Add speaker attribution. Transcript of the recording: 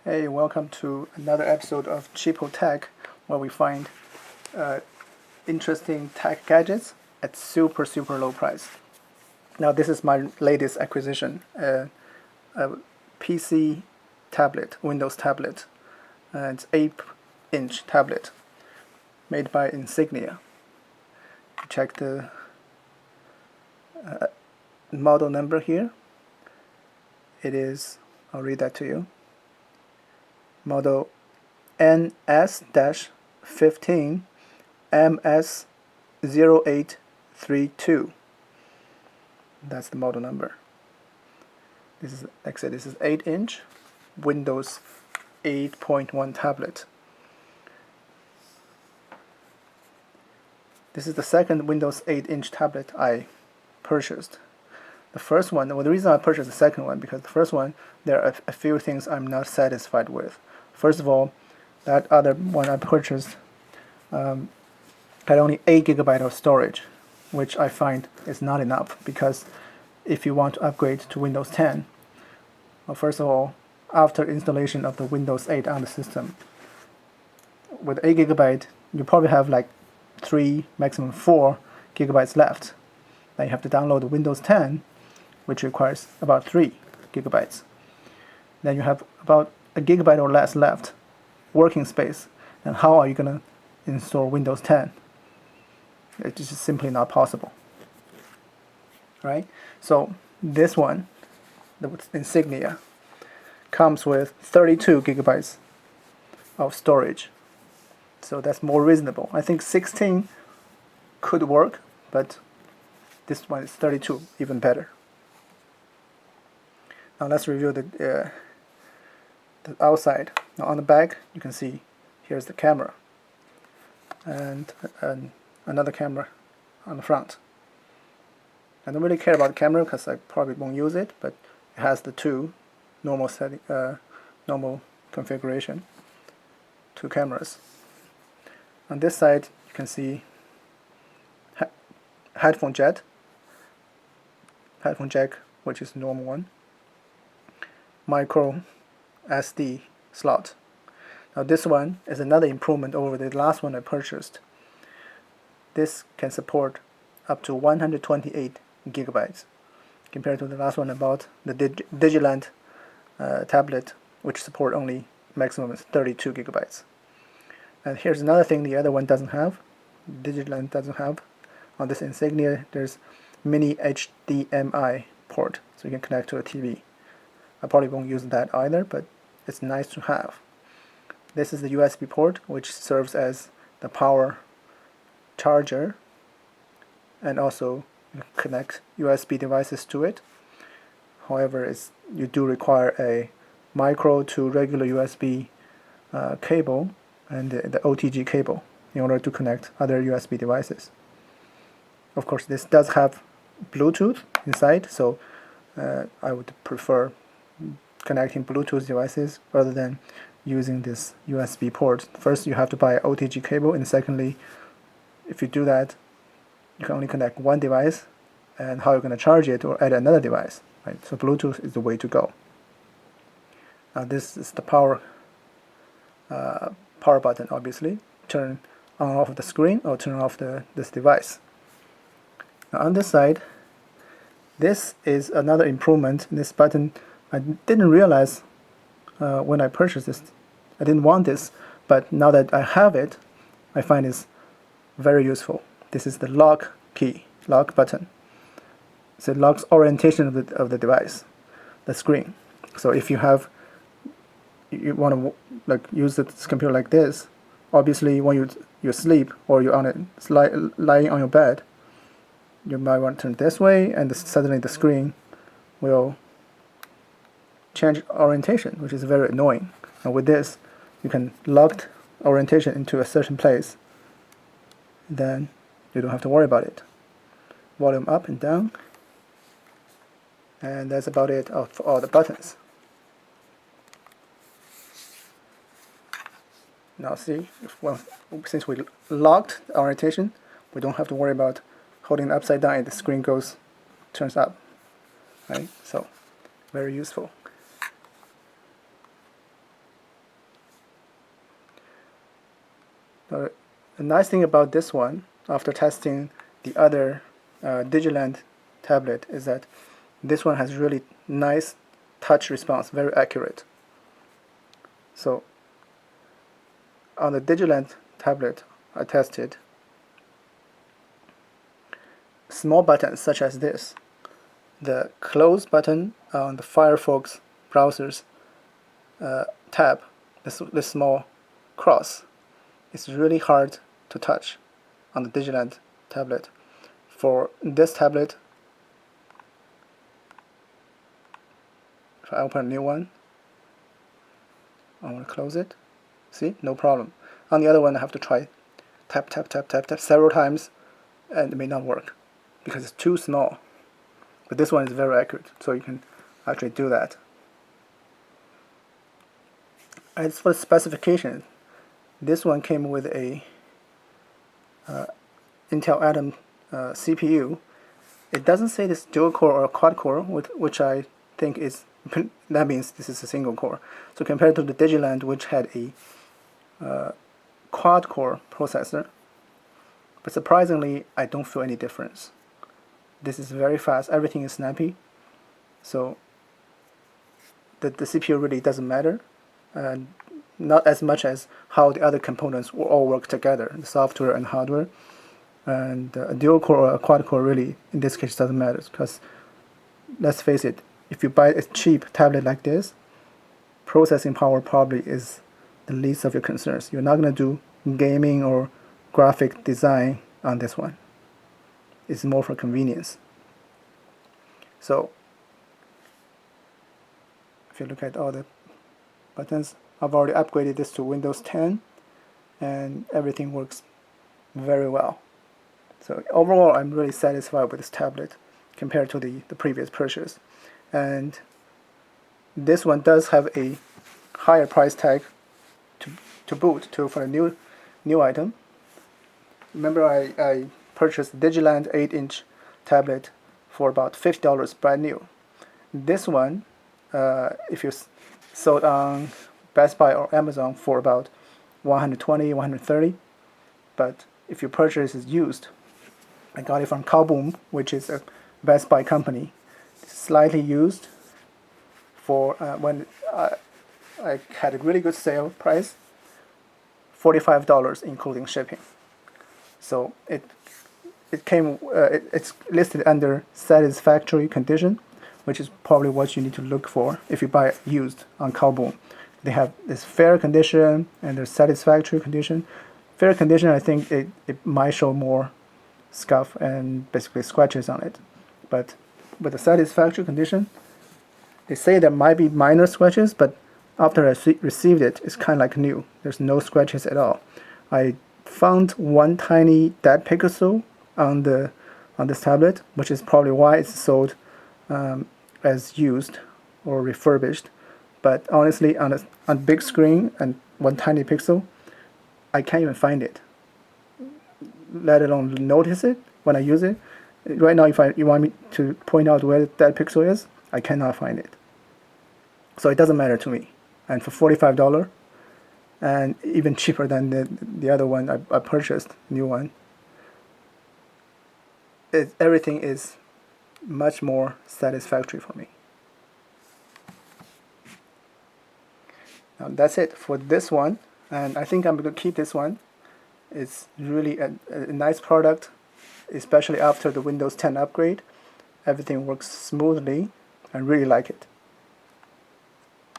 Speaker 1: Hey, welcome to another episode of Cheapo Tech, where we find interesting tech gadgets at super low price. Now, this is my latest acquisition, a PC tablet, Windows tablet. It's 8-inch tablet, made by Insignia. Check the model number here. It is, I'll read that to you. Model NS-15MS0832. That's the model number. This is, like I said, this is 8-inch Windows 8.1 tablet. This is the second Windows 8-inch tablet I purchased. The first one, well, the reason I purchased the second one, because the first one, there are a few things I'm not satisfied with. First of all, that other one I purchased had only 8 GB of storage, which I find is not enough, because if you want to upgrade to Windows 10, well, first of all, after installation of the Windows 8 on the system, with 8 GB, you probably have like 3, maximum 4 GB left. Then you have to download the Windows 10, which requires about 3 GB. Then you have about a gigabyte or less left working space. And how are you going to install Windows 10? It's just simply not possible. Right? So this one, the Insignia, comes with 32 GB of storage. So that's more reasonable. I think 16 could work, but this one is 32, even better. Now let's review the outside. Now on the back, you can see here's the camera and another camera on the front. I don't really care about the camera because I probably won't use it, but it has the two normal configuration, 2 cameras. On this side, you can see headphone jack, which is the normal one, micro SD slot. Now this one is another improvement over the last one I purchased. This can support up to 128 GB compared to the last one I bought, the Digiland tablet, which support only maximum is 32 GB. And here's another thing the other one doesn't have, Digiland doesn't have. On this Insignia, there's mini HDMI port, so you can connect to a TV. I probably won't use that either, but it's nice to have. This is the USB port, which serves as the power charger, and also connect USB devices to it. However, you do require a micro to regular USB cable and the OTG cable in order to connect other USB devices. Of course, this does have Bluetooth inside, so I would prefer connecting Bluetooth devices rather than using this USB port. First, you have to buy an OTG cable, and secondly, if you do that, you can only connect one device, and how you're going to charge it or add another device. Right? So Bluetooth is the way to go. Now this is the power button, obviously. Turn on or off the screen or turn off this device. Now on this side, this is another improvement. This button, I didn't realize when I purchased this, I didn't want this, but now that I have it, I find it's very useful. This is the lock key, lock button. So it locks orientation of the device, the screen. So if you want to use this computer like this, obviously when you sleep or you're on it lying on your bed, you might want to turn this way, and suddenly the screen will change orientation, which is very annoying. And with this, you can lock orientation into a certain place. Then you don't have to worry about it. Volume up and down, and that's about it for all the buttons. Now see, since we locked the orientation, we don't have to worry about holding it upside down and the screen turns up. Right? So, very useful. The nice thing about this one, after testing the other Digiland tablet, is that this one has really nice touch response, very accurate. So on the Digiland tablet I tested, small buttons such as this, the close button on the Firefox browser's tab, this small cross, is really hard to touch on the Digiland tablet. For this tablet, if I open a new one, I want to close it. See, no problem. On the other one, I have to try tap, tap, tap, tap, tap several times, and it may not work because it's too small. But this one is very accurate, so you can actually do that. As for the specification, this one came with a Intel Atom CPU. It doesn't say this dual core or quad core, which I think is, that means this is a single core. So compared to the Digiland, which had a quad core processor, but surprisingly, I don't feel any difference. This is very fast, everything is snappy, so the CPU really doesn't matter, and not as much as how the other components will all work together, the software and hardware. And a dual core or a quad core really, in this case, doesn't matter, because let's face it, if you buy a cheap tablet like this, processing power probably is the least of your concerns. You're not going to do gaming or graphic design on this one. It's more for convenience. So if you look at all the buttons, I've already upgraded this to Windows 10 and everything works very well. So overall, I'm really satisfied with this tablet compared to the previous purchase. And this one does have a higher price tag to boot for a new item. Remember, I purchased Digiland 8-inch tablet for about $50 brand new. This one, if you sold on Best Buy or Amazon for about $120, $130, but if you purchase it used, I got it from Kaboom, which is a Best Buy company. It's slightly used for when I had a really good sale price, $45 including shipping. So it's listed under satisfactory condition, which is probably what you need to look for if you buy it used on Kaboom. They have this fair condition and there's satisfactory condition. Fair condition, I think it might show more scuff and basically scratches on it. But with the satisfactory condition, they say there might be minor scratches, but after I received it, it's kind of like new. There's no scratches at all. I found one tiny dead pixel on this tablet, which is probably why it's sold as used or refurbished. But honestly, on a big screen and one tiny pixel, I can't even find it, let alone notice it when I use it. Right now, if you want me to point out where that pixel is, I cannot find it. So it doesn't matter to me. And for $45, and even cheaper than the other one I purchased, new one, everything is much more satisfactory for me. Now that's it for this one, and I think I'm going to keep this one. It's really a nice product, especially after the Windows 10 upgrade. Everything works smoothly. I really like it.